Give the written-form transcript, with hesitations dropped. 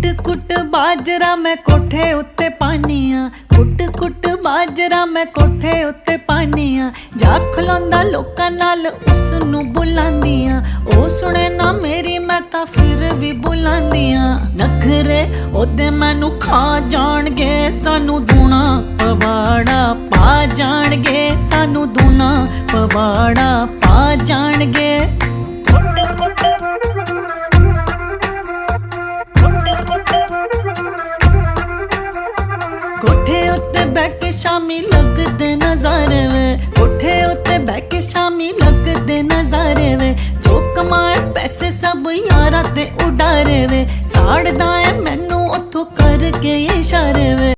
कुट बाजरा मैं कोठे उत्ते पानिया, कुट कुट बाजरा मैं कोठे उत्ते पानिया। जा खलोंदा लोकां नाल उसनू बुलांदियां, ओ सुने ना मेरी मैं तां फिर भी बुलांदियां। नखरे ओदे मैनू खा जाणगे, सानू दूना पवाड़ा पा जाणगे, सानू दूना पवाड़ा पा जाणगे। कोठे उत्ते बैके शामी लगदे नज़ारे वे, कोठे उत्ते बैके शामी लगदे नज़ारे वे। जो कमाए पैसे सब यारां ते उडारे वे, साड़दा ऐ मैनू उत्थों करके इशारे वे।